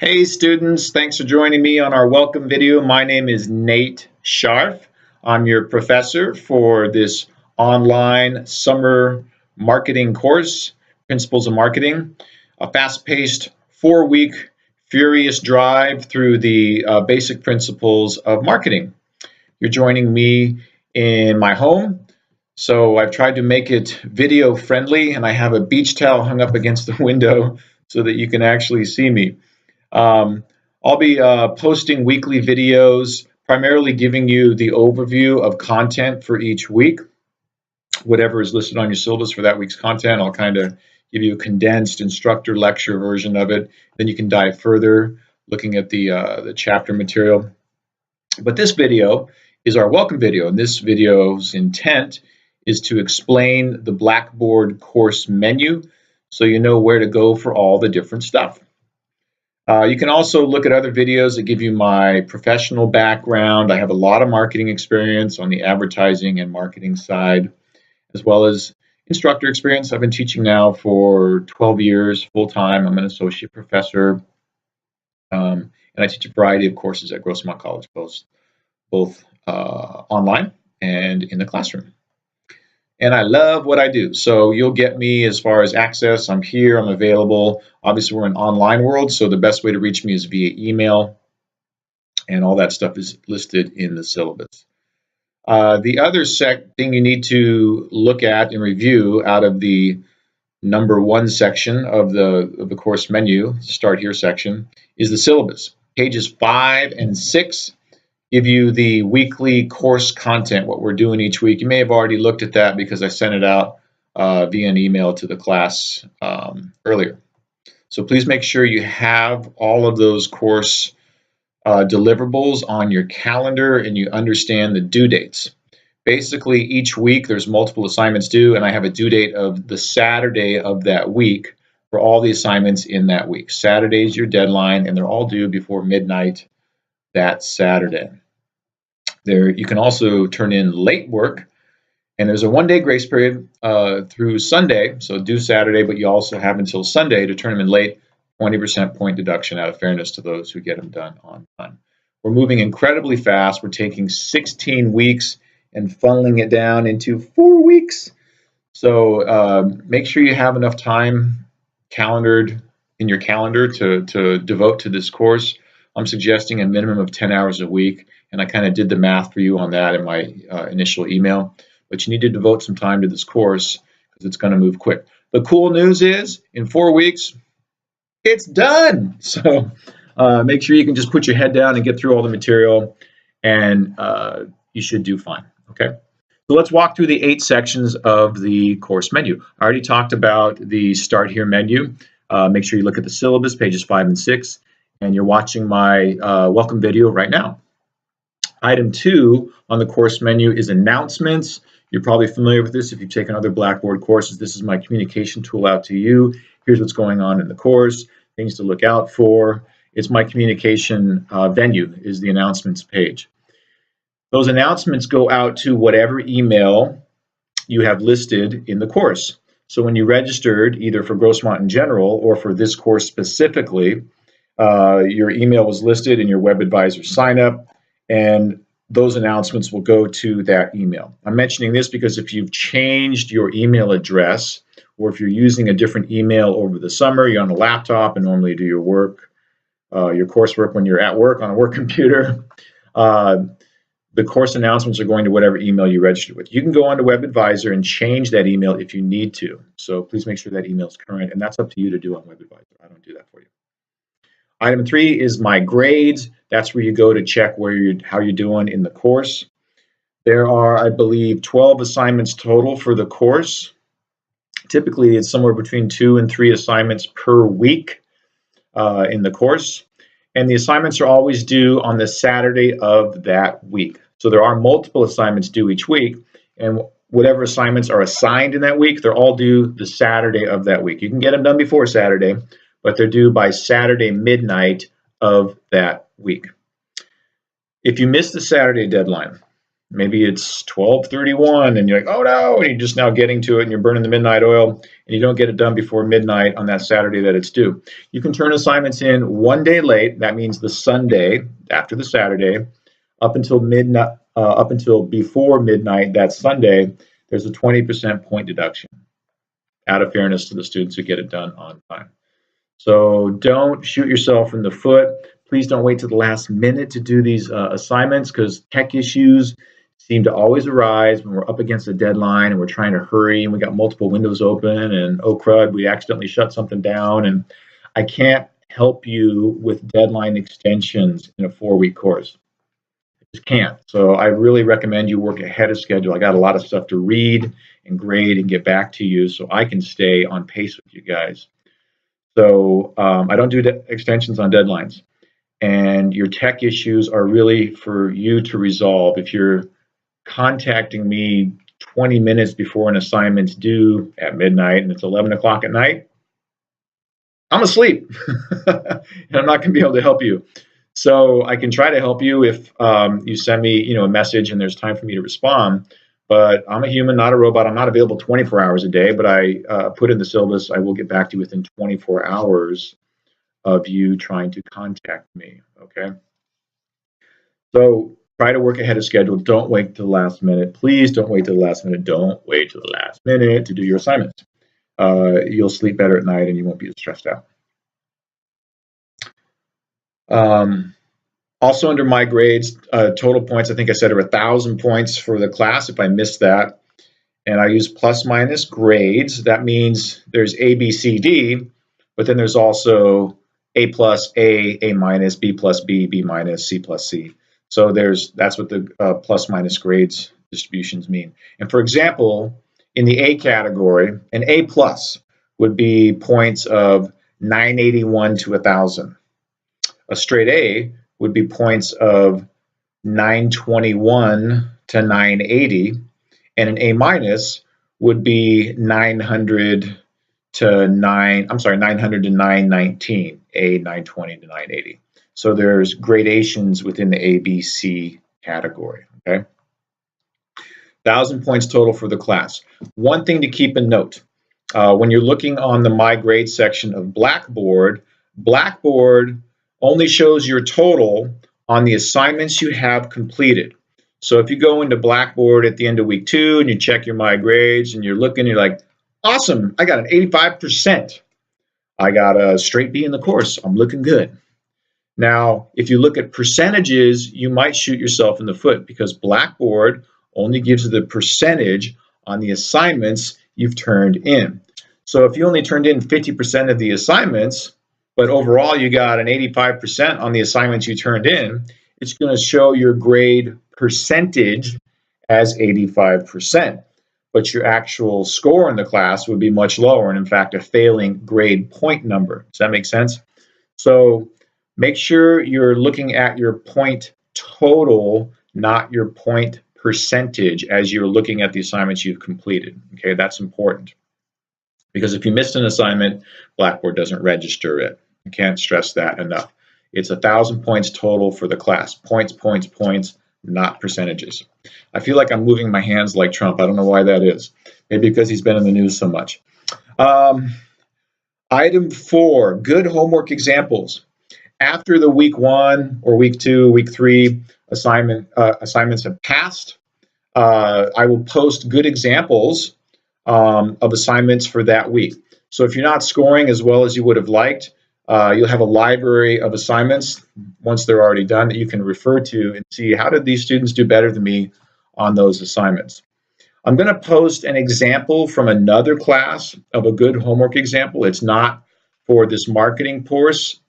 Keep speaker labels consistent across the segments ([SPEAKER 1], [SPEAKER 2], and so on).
[SPEAKER 1] Hey students, thanks for joining me on our welcome video. My name is Nate Scharff. I'm your professor for this online summer marketing course, Principles of Marketing, a fast-paced 4-week furious drive through the basic principles of marketing. You're joining me in my home, so I've tried to make it video friendly, and I have a beach towel hung up against the window so that you can actually see me. I'll be posting weekly videos, primarily giving you the overview of content for each week. Whatever is listed on your syllabus for that week's content, I'll kind of give you a condensed instructor lecture version of it. Then you can dive further, looking at the chapter material. But this video is our welcome video, and this video's intent is to explain the Blackboard course menu so you know where to go for all the different stuff. You can also look at other videos that give you my professional background. I have a lot of marketing experience on the advertising and marketing side, as well as instructor experience. I've been teaching now for 12 years full-time. I'm an associate professor, and I teach a variety of courses at Grossmont College, both online and in the classroom. And I love what I do. So you'll get me as far as access. I'm here, I'm available. Obviously, we're in an online world, so the best way to reach me is via email. And all that stuff is listed in the syllabus. The other thing you need to look at and review out of the number 1 section of the course menu, Start Here section, is the syllabus. Pages 5 and 6 give you the weekly course content, what we're doing each week. You may have already looked at that because I sent it out via an email to the class earlier. So please make sure you have all of those course deliverables on your calendar and you understand the due dates. Basically, each week there's multiple assignments due, and I have a due date of the Saturday of that week for all the assignments in that week. Saturday is your deadline, and they're all due before midnight that Saturday. You can also turn in late work, and there's a 1-day grace period through Sunday, so due Saturday, but you also have until Sunday to turn them in late, 20% point deduction out of fairness to those who get them done on time. We're moving incredibly fast. We're taking 16 weeks and funneling it down into 4 weeks. So make sure you have enough time calendared in your calendar to devote to this course. I'm suggesting a minimum of 10 hours a week, and I kind of did the math for you on that in my initial email. But you need to devote some time to this course because it's going to move quick. The cool news is, in 4 weeks, it's done. So make sure you can just put your head down and get through all the material, and you should do fine. Okay. So let's walk through the 8 sections of the course menu. I already talked about the Start Here menu. Make sure you look at the syllabus, pages 5 and 6. And you're watching my welcome video right now. Item 2 on the course menu is announcements. You're probably familiar with this if you've taken other Blackboard courses. This is my communication tool out to you. Here's what's going on in the course, things to look out for. It's my communication venue, is the announcements page. Those announcements go out to whatever email you have listed in the course. So when you registered, either for Grossmont in general or for this course specifically, your email was listed in your web advisor sign up, and those announcements will go to that email. I'm mentioning this because if you've changed your email address, or if you're using a different email over the summer, you're on a laptop and normally do your work, your coursework when you're at work on a work computer, the course announcements are going to whatever email you registered with. You can go onto Web Advisor and change that email if you need to. So please make sure that email is current, and that's up to you to do on Web Advisor. I don't do that for you. Item 3 is my grades. That's where you go to check how you're doing in the course. There are, I believe, 12 assignments total for the course. Typically, it's somewhere between 2 and 3 assignments per week in the course. And the assignments are always due on the Saturday of that week. So there are multiple assignments due each week, and whatever assignments are assigned in that week, they're all due the Saturday of that week. You can get them done before Saturday, but they're due by Saturday midnight of that week. If you miss the Saturday deadline, Maybe it's 12:31 and you're like, oh no, and you're just now getting to it and you're burning the midnight oil and you don't get it done before midnight on that Saturday that it's due. You can turn assignments in one day late. That means the Sunday after the Saturday up until midnight, up until before midnight that Sunday. There's a 20% point deduction out of fairness to the students who get it done on time. So don't shoot yourself in the foot. Please don't wait to the last minute to do these assignments, because tech issues seem to always arise when we're up against a deadline and we're trying to hurry and we got multiple windows open and oh crud, we accidentally shut something down, and I can't help you with deadline extensions in a 4-week course. I just can't. So I really recommend you work ahead of schedule. I got a lot of stuff to read and grade and get back to you so I can stay on pace with you guys. So I don't do extensions on deadlines. And your tech issues are really for you to resolve. If you're contacting me 20 minutes before an assignment's due at midnight and it's 11 o'clock at night, I'm asleep and I'm not going to be able to help you. So I can try to help you if you send me, a message and there's time for me to respond. But I'm a human, not a robot. I'm not available 24 hours a day, but I put in the syllabus. I will get back to you within 24 hours of you trying to contact me, okay? So try to work ahead of schedule. Don't wait till the last minute. Please don't wait till the last minute. Don't wait till the last minute to do your assignments. You'll sleep better at night and you won't be as stressed out. Also under my grades, total points, I think I said are 1,000 points for the class if I missed that. And I use plus minus grades. That means there's A, B, C, D, but then there's also A plus, A minus, B plus, B minus, C plus, C. So that's what the plus minus grades distributions mean. And for example, in the A category, an A plus would be points of 981 to 1,000. A straight A would be points of 921 to 980, and an A minus would be 900 to 919, A 920 to 980. So there's gradations within the ABC category, okay? 1,000 points total for the class. One thing to keep in note, when you're looking on the My Grade section of Blackboard, Blackboard only shows your total on the assignments you have completed. So if you go into Blackboard at the end of week 2 and you check your My Grades and you're looking, you're like, awesome, I got an 85%. I got a straight B in the course. I'm looking good. Now, if you look at percentages, you might shoot yourself in the foot because Blackboard only gives you the percentage on the assignments you've turned in. So if you only turned in 50% of the assignments, but overall you got an 85% on the assignments you turned in, it's going to show your grade percentage as 85%. But your actual score in the class would be much lower, and in fact, a failing grade point number. Does that make sense? So make sure you're looking at your point total, not your point percentage, as you're looking at the assignments you've completed. Okay, that's important. Because if you missed an assignment, Blackboard doesn't register it. I can't stress that enough. It's 1,000 points total for the class. Points, points, points, not percentages. I feel like I'm moving my hands like Trump. I don't know why that is. Maybe because he's been in the news so much. Item 4, good homework examples. After the week 1 or week 2, week 3 assignments have passed, I will post good examples of assignments for that week. So if you're not scoring as well as you would have liked, you'll have a library of assignments once they're already done that you can refer to and see how did these students do better than me on those assignments. I'm going to post an example from another class of a good homework example. It's not for this marketing course,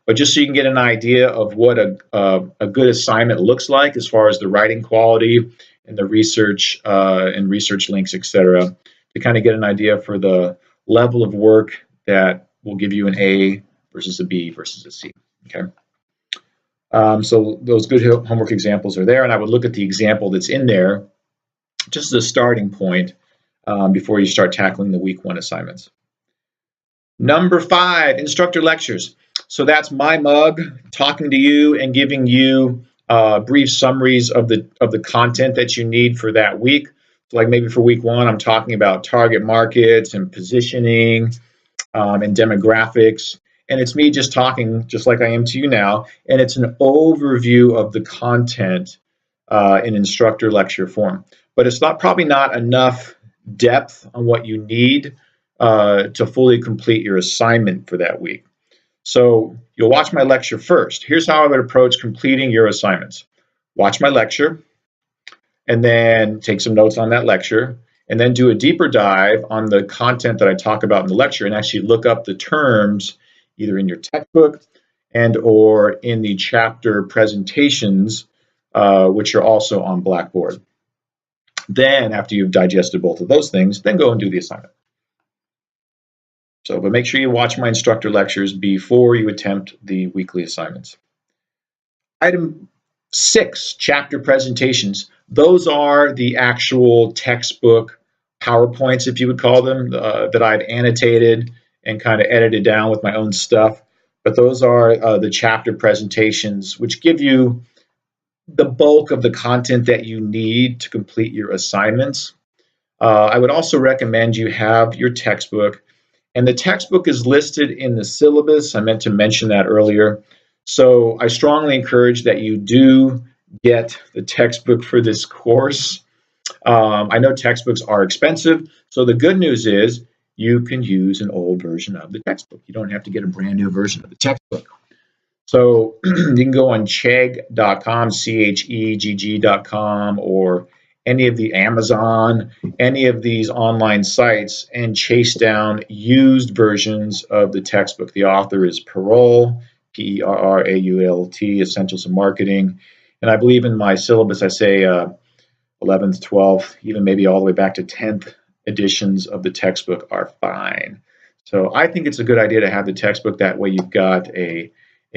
[SPEAKER 1] but just so you can get an idea of what a good assignment looks like as far as the writing quality and the research and research links, etc., to kind of get an idea for the level of work that will give you an A versus a B versus a C. Okay. So those good homework examples are there, and I would look at the example that's in there just as a starting point before you start tackling the week 1 assignments. Number 5, instructor lectures. So that's my mug talking to you and giving you brief summaries of the content that you need for that week. So like maybe for week 1, I'm talking about target markets and positioning and demographics. And it's me just talking just like I am to you now. And it's an overview of the content in instructor lecture form. But it's probably not enough depth on what you need to fully complete your assignment for that week. So you'll watch my lecture first. Here's how I would approach completing your assignments. Watch my lecture, and then take some notes on that lecture, and then do a deeper dive on the content that I talk about in the lecture and actually look up the terms either in your textbook and or in the chapter presentations, which are also on Blackboard. Then after you've digested both of those things, then go and do the assignment. So, but make sure you watch my instructor lectures before you attempt the weekly assignments. Item 6, chapter presentations. Those are the actual textbook PowerPoints, if you would call them, that I've annotated and kind of edited down with my own stuff. But those are the chapter presentations, which give you the bulk of the content that you need to complete your assignments. I would also recommend you have your textbook. And the textbook is listed in the syllabus. I meant to mention that earlier. So I strongly encourage that you do get the textbook for this course. I know textbooks are expensive. So the good news is you can use an old version of the textbook. You don't have to get a brand new version of the textbook. So you can go on chegg.com, chegg.com, or any of the Amazon, any of these online sites, and chase down used versions of the textbook. The author is Perrault, P-E-R-R-A-U-L-T, Essentials of Marketing. And I believe in my syllabus I say 11th, 12th, even maybe all the way back to 10th editions of the textbook are fine. So I think it's a good idea to have the textbook. That way you've got a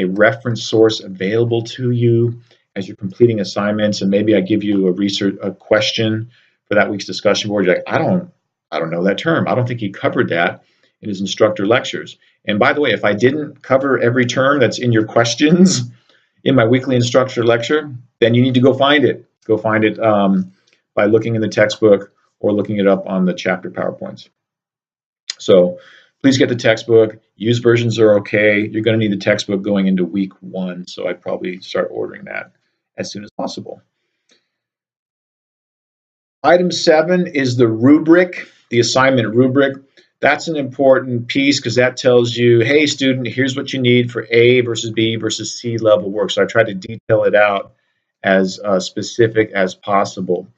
[SPEAKER 1] reference source available to you as you're completing assignments, and maybe I give you a question for that week's discussion board. You're like, I don't know that term. I don't think he covered that in his instructor lectures. And by the way, if I didn't cover every term that's in your questions in my weekly instructor lecture, then you need to go find it. Go find it by looking in the textbook or looking it up on the chapter PowerPoints. So please get the textbook. Used versions are okay. You're going to need the textbook going into week 1, so I'd probably start ordering that as soon as possible. Item 7 is the rubric, the assignment rubric. That's an important piece because that tells you, hey, student, here's what you need for A versus B versus C level work. So I try to detail it out as specific as possible.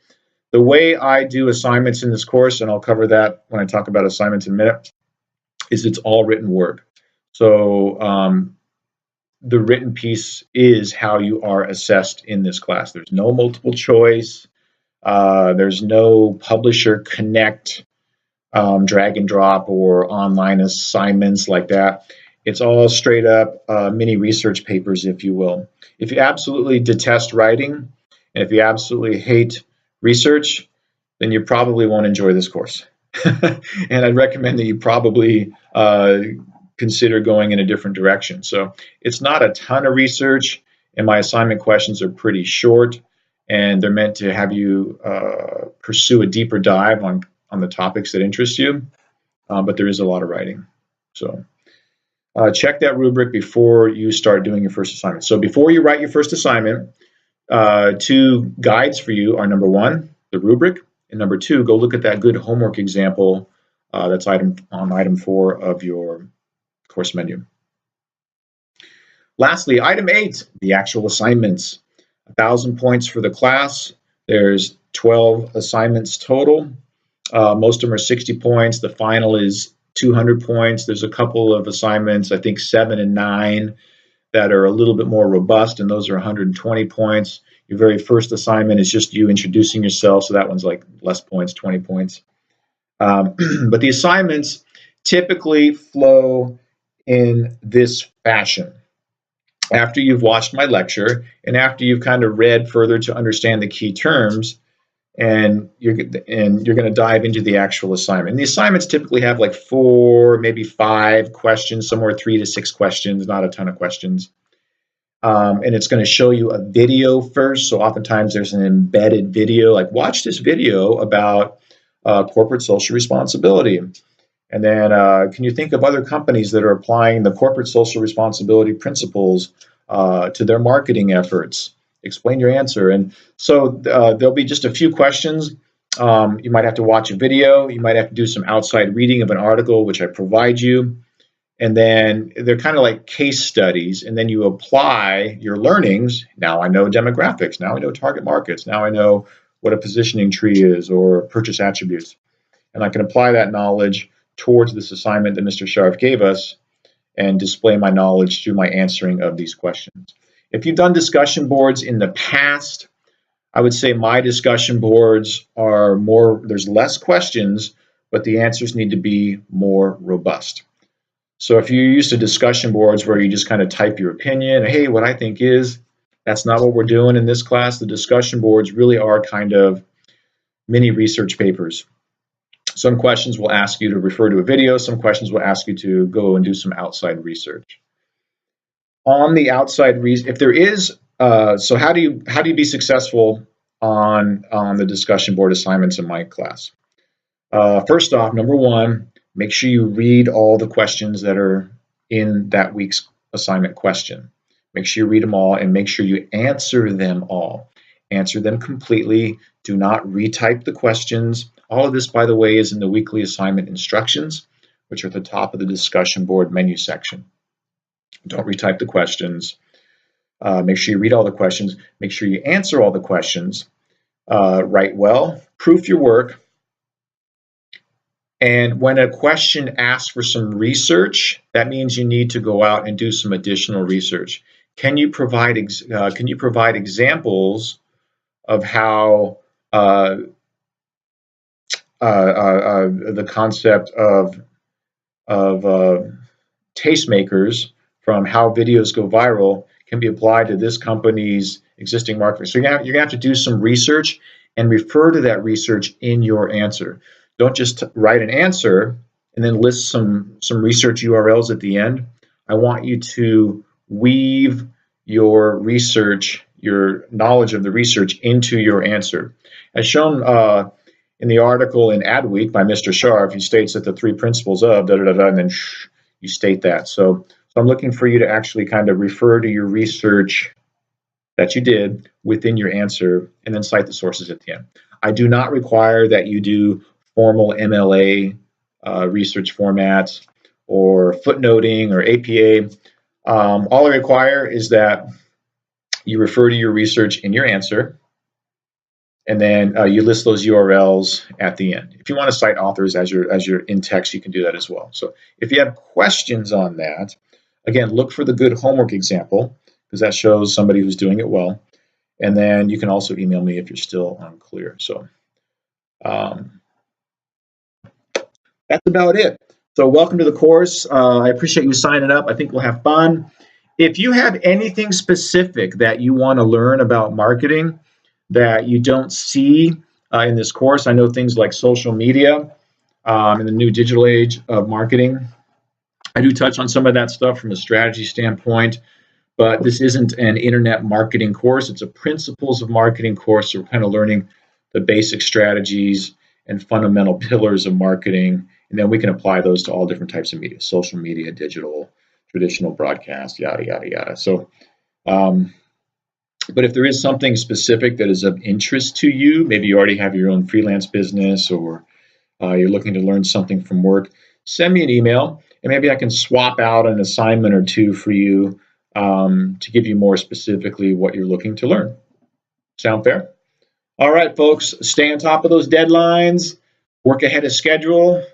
[SPEAKER 1] The way I do assignments in this course, and I'll cover that when I talk about assignments in a minute, is it's all written work. So the written piece is how you are assessed in this class. There's no multiple choice. There's no publisher connect, drag and drop, or online assignments like that. It's all straight up mini research papers, if you will. If you absolutely detest writing, and if you absolutely hate research, then you probably won't enjoy this course. And I'd recommend that you probably consider going in a different direction. So it's not a ton of research, and my assignment questions are pretty short, and they're meant to have you pursue a deeper dive on the topics that interest you, but there is a lot of writing. So check that rubric before you start doing your first assignment. So before you write your first assignment, 2 guides for you are: number 1, the rubric, and number 2, go look at that good homework example that's on item 4 of your course menu. Lastly, item 8, the actual assignments. 1,000 points for the class. There's 12 assignments total. Most of them are 60 points. The final is 200 points. There's a couple of assignments, I think 7 and 9, that are a little bit more robust, and those are 120 points. Your very first assignment is just you introducing yourself, so that one's like less points, 20 points. But the assignments typically flow in this fashion. After you've watched my lecture and after you've kind of read further to understand the key terms, and you're going to dive into the actual assignment. And the assignments typically have like 4, maybe 5 questions, somewhere 3 to 6 questions, not a ton of questions. and it's going to show you a video first. So oftentimes there's an embedded video, like watch this video about corporate social responsibility. And then can you think of other companies that are applying the corporate social responsibility principles to their marketing efforts? Explain your answer. And so there'll be just a few questions. You might have to watch a video. You might have to do some outside reading of an article, which I provide you. And then they're kind of like case studies. And then you apply your learnings. Now I know demographics. Now I know target markets. Now I know what a positioning tree is or purchase attributes. And I can apply that knowledge towards this assignment that Mr. Scharff gave us and display my knowledge through my answering of these questions. If you've done discussion boards in the past, I would say my discussion boards are more, there's less questions, but the answers need to be more robust. So if you're used to discussion boards where you just kind of type your opinion, hey, what I think is, that's not what we're doing in this class. The discussion boards really are kind of mini research papers. Some questions will ask you to refer to a video. Some questions will ask you to go and do some outside research. On the outside research, if there is, so how do you be successful on the discussion board assignments in my class? First off, number one, make sure you read all the questions that are in that week's assignment question. Make sure you read them all and make sure you answer them all. Answer them completely. Do not retype the questions. All of this, by the way, is in the weekly assignment instructions, which are at the top of the discussion board menu section. Don't retype the questions. Make sure you read all the questions. Make sure you answer all the questions. Write well. Proof your work. And when a question asks for some research, that means you need to go out and do some additional research. Can you provide examples of how the concept of tastemakers from how videos go viral can be applied to this company's existing market? So you're gonna have to do some research and refer to that research in your answer. Don't just write an answer and then list some research URLs at the end. I want you to weave your research, your knowledge of the research into your answer. As shown in the article in Adweek by Mr. Scharff, he states that the three principles of and then you state that. So I'm looking for you to actually kind of refer to your research that you did within your answer and then cite the sources at the end. I do not require that you do formal MLA research formats or footnoting or APA. All I require is that you refer to your research in your answer, and then you list those URLs at the end. If you want to cite authors as you're in text, you can do that as well. So if you have questions on that, again, look for the good homework example, because that shows somebody who's doing it well. And then you can also email me if you're still unclear. So that's about it. So welcome to the course. I appreciate you signing up. I think we'll have fun. If you have anything specific that you want to learn about marketing that you don't see in this course, I know things like social media in the new digital age of marketing. I do touch on some of that stuff from a strategy standpoint, but this isn't an internet marketing course. It's a principles of marketing course. So we're kind of learning the basic strategies and fundamental pillars of marketing, and then we can apply those to all different types of media: social media, digital, traditional broadcast, yada, yada, yada. So, but if there is something specific that is of interest to you, maybe you already have your own freelance business or you're looking to learn something from work, send me an email and maybe I can swap out an assignment or two for you to give you more specifically what you're looking to learn. Sound fair? All right, folks, stay on top of those deadlines, work ahead of schedule,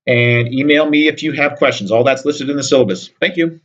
[SPEAKER 1] and email me if you have questions. All that's listed in the syllabus. Thank you.